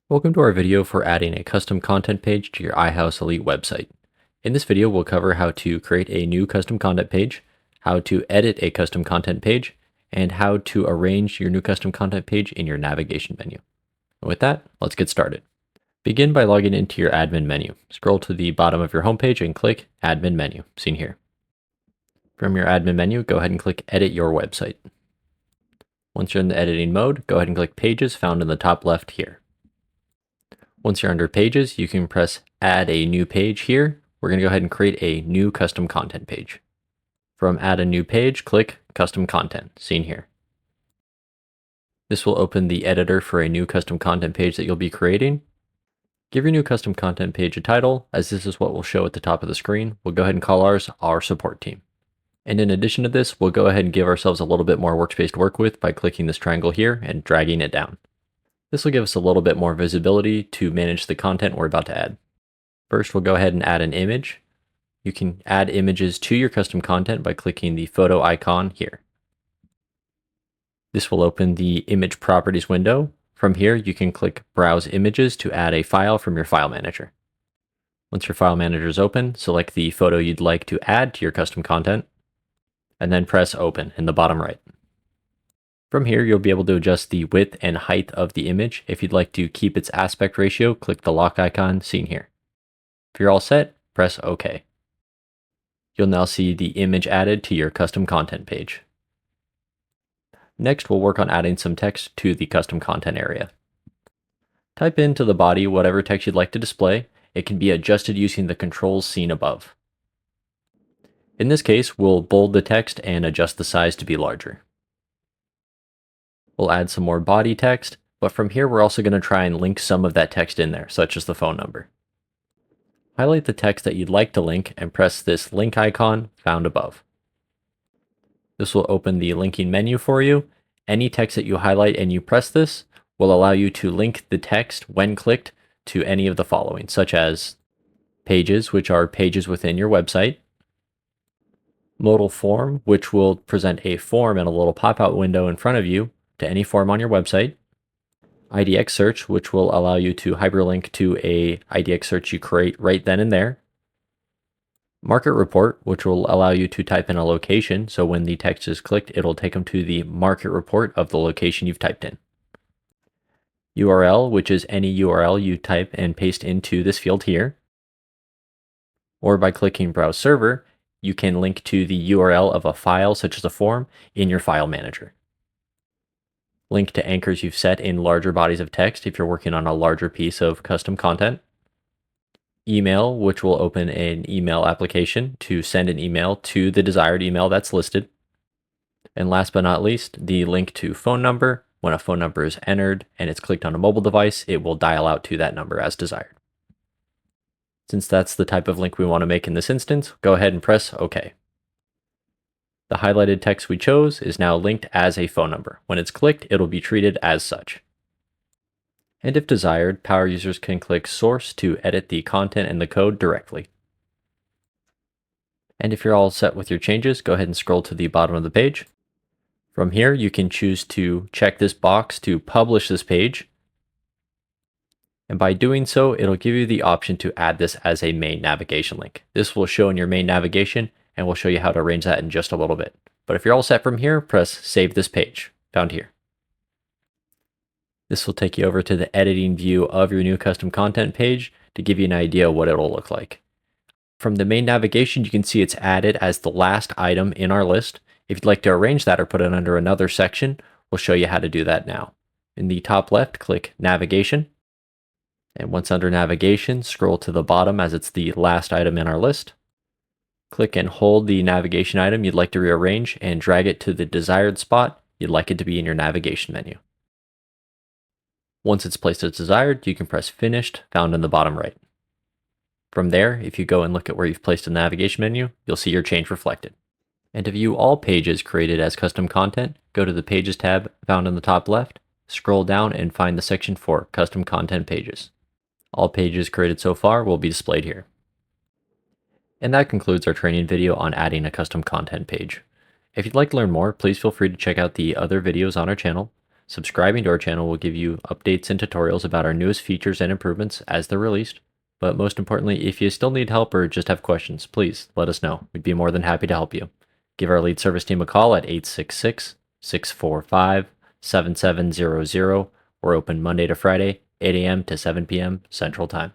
Welcome to our video for adding a custom content page to your iHouse Elite website. In this video, we'll cover how to create a new custom content page, how to edit a custom content page, and how to arrange your new custom content page in your navigation menu. And with that, let's get started. Begin by logging into your admin menu. Scroll to the bottom of your homepage and click Admin Menu, seen here. From your admin menu, go ahead and click Edit Your Website. Once you're in the editing mode, go ahead and click Pages found in the top left here. Once you're under Pages, you can press Add a New Page here. We're going to go ahead and create a new custom content page. From Add a New Page, click Custom Content, seen here. This will open the editor for a new custom content page that you'll be creating. Give your new custom content page a title, as this is what will show at the top of the screen. We'll go ahead and call ours our support team. And in addition to this, we'll go ahead and give ourselves a little bit more workspace to work with by clicking this triangle here and dragging it down. This will give us a little bit more visibility to manage the content we're about to add. First, we'll go ahead and add an image. You can add images to your custom content by clicking the photo icon here. This will open the image properties window. From here, you can click Browse Images to add a file from your file manager. Once your file manager is open, select the photo you'd like to add to your custom content, and then press Open in the bottom right. From here, you'll be able to adjust the width and height of the image. If you'd like to keep its aspect ratio, click the lock icon seen here. If you're all set, press OK. You'll now see the image added to your custom content page. Next, we'll work on adding some text to the custom content area. Type into the body whatever text you'd like to display. It can be adjusted using the controls seen above. In this case, we'll bold the text and adjust the size to be larger. We'll add some more body text, but from here we're also going to try and link some of that text in there, such as the phone number. Highlight the text that you'd like to link and press this link icon found above. This will open the linking menu for you. Any text that you highlight and you press this will allow you to link the text when clicked to any of the following, such as pages, which are pages within your website, modal form, which will present a form in a little pop-out window in front of you to any form on your website, IDX search, which will allow you to hyperlink to a IDX search you create right then and there, market report, which will allow you to type in a location, so when the text is clicked, it'll take them to the market report of the location you've typed in, URL, which is any URL you type and paste into this field here, or by clicking Browse Server, you can link to the URL of a file such as a form in your file manager. Link to anchors you've set in larger bodies of text if you're working on a larger piece of custom content. Email, which will open an email application to send an email to the desired email that's listed. And last but not least, the link to phone number. When a phone number is entered and it's clicked on a mobile device, it will dial out to that number as desired. Since that's the type of link we want to make in this instance, go ahead and press OK. The highlighted text we chose is now linked as a phone number. When it's clicked, it'll be treated as such. And if desired, power users can click Source to edit the content and the code directly. And if you're all set with your changes, go ahead and scroll to the bottom of the page. From here, you can choose to check this box to publish this page. And by doing so, it'll give you the option to add this as a main navigation link. This will show in your main navigation, and we'll show you how to arrange that in just a little bit. But if you're all set from here, press Save This Page, found here. This will take you over to the editing view of your new custom content page to give you an idea of what it'll look like. From the main navigation, you can see it's added as the last item in our list. If you'd like to arrange that or put it under another section, we'll show you how to do that now. In the top left, click Navigation. And once under Navigation, scroll to the bottom as it's the last item in our list. Click and hold the navigation item you'd like to rearrange and drag it to the desired spot you'd like it to be in your navigation menu. Once it's placed as desired, you can press Finished, found in the bottom right. From there, if you go and look at where you've placed the navigation menu, you'll see your change reflected. And to view all pages created as custom content, go to the Pages tab found in the top left, scroll down and find the section for Custom Content Pages. All pages created so far will be displayed here. And that concludes our training video on adding a custom content page. If you'd like to learn more, please feel free to check out the other videos on our channel. Subscribing to our channel will give you updates and tutorials about our newest features and improvements as they're released. But most importantly, if you still need help or just have questions, please let us know. We'd be more than happy to help you. Give our lead service team a call at 866-645-7700. We're open Monday to Friday, 8 a.m. to 7 p.m. Central Time.